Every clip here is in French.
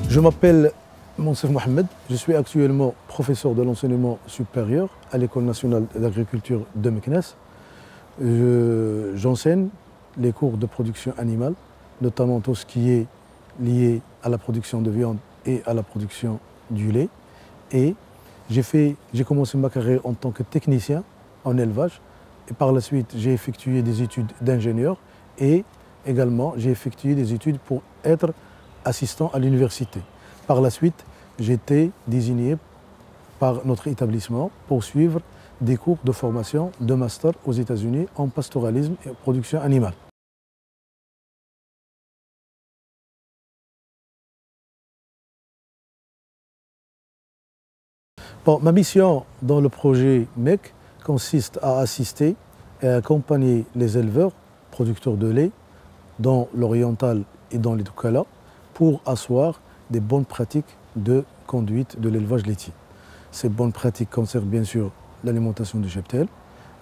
Je m'appelle Monsef Mohamed, je suis actuellement professeur de l'enseignement supérieur à l'École nationale d'agriculture de Meknès. J'enseigne les cours de production animale, notamment tout ce qui est lié à la production de viande et à la production du lait. Et j'ai commencé ma carrière en tant que technicien en élevage et par la suite j'ai effectué des études d'ingénieur et également j'ai effectué des études pour être assistant à l'université. Par la suite, j'ai été désigné par notre établissement pour suivre des cours de formation de master aux États-Unis en pastoralisme et production animale. Bon, ma mission dans le projet MEC consiste à assister et à accompagner les éleveurs, producteurs de lait, dans l'oriental et dans les Doukala, pour asseoir des bonnes pratiques de conduite de l'élevage laitier. Ces bonnes pratiques concernent bien sûr l'alimentation du cheptel,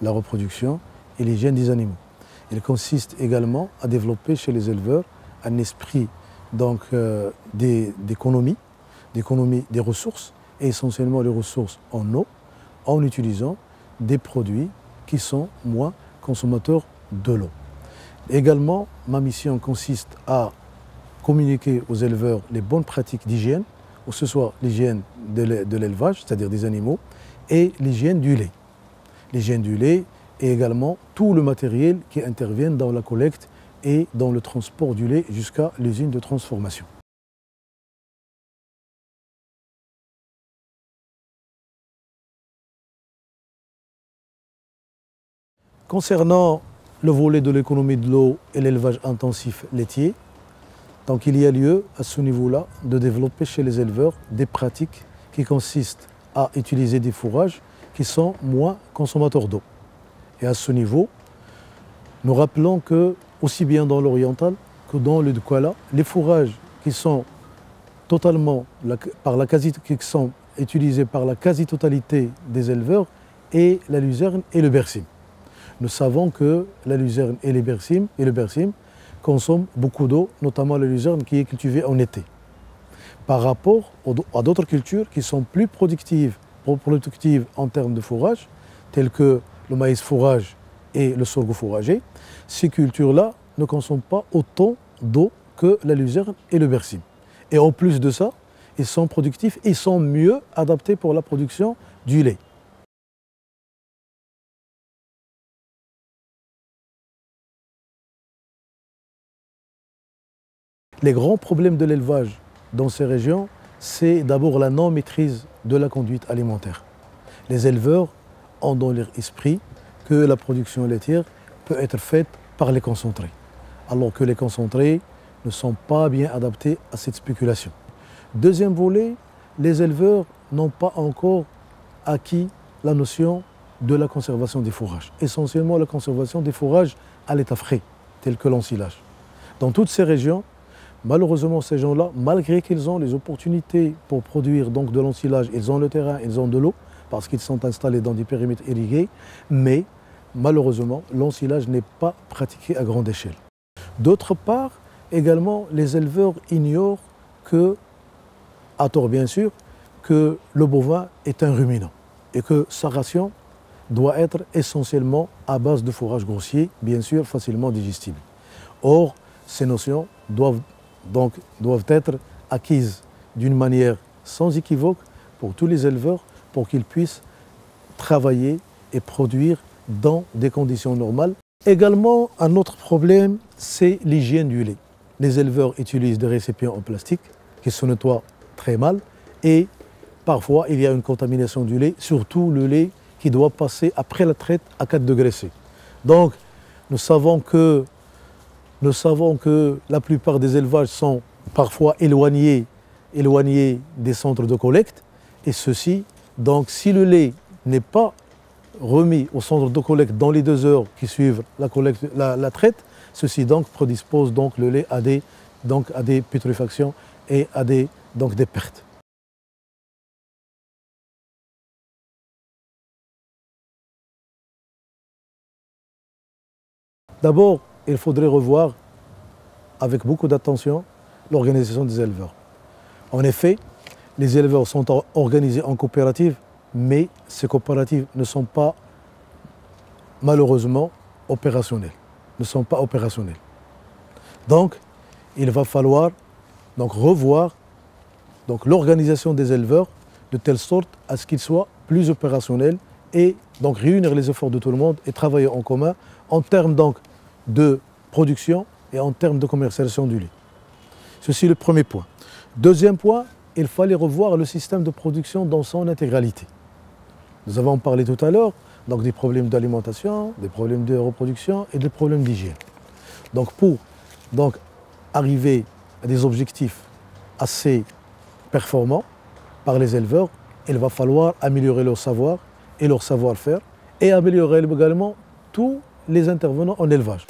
la reproduction et l'hygiène des animaux. Il consiste également à développer chez les éleveurs un esprit d'économie des ressources, et essentiellement les ressources en eau, en utilisant des produits qui sont moins consommateurs de l'eau. Également, ma mission consiste à communiquer aux éleveurs les bonnes pratiques d'hygiène, que ce soit l'hygiène de l'élevage, c'est-à-dire des animaux, et l'hygiène du lait. L'hygiène du lait et également tout le matériel qui intervient dans la collecte et dans le transport du lait jusqu'à l'usine de transformation. Concernant le volet de l'économie de l'eau et l'élevage intensif laitier, donc il y a lieu à ce niveau-là de développer chez les éleveurs des pratiques qui consistent à utiliser des fourrages qui sont moins consommateurs d'eau. Et à ce niveau, nous rappelons que, aussi bien dans l'oriental que dans le Douala, les fourrages qui sont qui sont utilisés par la quasi-totalité des éleveurs est la luzerne et le bersim. Nous savons que la luzerne et le bersim consomment beaucoup d'eau, notamment la luzerne qui est cultivée en été. Par rapport à d'autres cultures qui sont plus productives en termes de fourrage, telles que le maïs fourrage et le sorgho fourragé, ces cultures-là ne consomment pas autant d'eau que la luzerne et le bersim. Et en plus de ça, ils sont productifs et sont mieux adaptés pour la production du lait. Les grands problèmes de l'élevage dans ces régions, c'est d'abord la non-maîtrise de la conduite alimentaire. Les éleveurs ont dans leur esprit que la production laitière peut être faite par les concentrés, alors que les concentrés ne sont pas bien adaptés à cette spéculation. Deuxième volet, les éleveurs n'ont pas encore acquis la notion de la conservation des fourrages, essentiellement la conservation des fourrages à l'état frais, tels que l'ensilage. Dans toutes ces régions, malheureusement, ces gens-là, malgré qu'ils ont les opportunités pour produire donc de l'ensilage, ils ont le terrain, ils ont de l'eau, parce qu'ils sont installés dans des périmètres irrigués, mais malheureusement, l'ensilage n'est pas pratiqué à grande échelle. D'autre part, également, les éleveurs ignorent que, à tort bien sûr, que le bovin est un ruminant et que sa ration doit être essentiellement à base de fourrage grossier, bien sûr facilement digestible. Or, ces notions doivent être acquises d'une manière sans équivoque pour tous les éleveurs pour qu'ils puissent travailler et produire dans des conditions normales. Également, un autre problème, c'est l'hygiène du lait. Les éleveurs utilisent des récipients en plastique qui se nettoient très mal et parfois il y a une contamination du lait, surtout le lait qui doit passer après la traite à 4 degrés C. Donc, nous savons que la plupart des élevages sont parfois éloignés des centres de collecte. Et ceci, donc si le lait n'est pas remis au centre de collecte dans les 2 heures qui suivent la traite, ceci donc prédispose donc le lait à des putréfactions et à des pertes. D'abord, il faudrait revoir avec beaucoup d'attention l'organisation des éleveurs. En effet, les éleveurs sont organisés en coopératives, mais ces coopératives ne sont pas malheureusement opérationnelles. Donc, il va falloir revoir l'organisation des éleveurs de telle sorte à ce qu'ils soient plus opérationnels et donc réunir les efforts de tout le monde et travailler en commun en termes de production et en termes de commercialisation du lait. Ceci est le premier point. Deuxième point, il fallait revoir le système de production dans son intégralité. Nous avons parlé tout à l'heure des problèmes d'alimentation, des problèmes de reproduction et des problèmes d'hygiène. Donc pour arriver à des objectifs assez performants par les éleveurs, il va falloir améliorer leur savoir et leur savoir-faire et améliorer également tous les intervenants en élevage.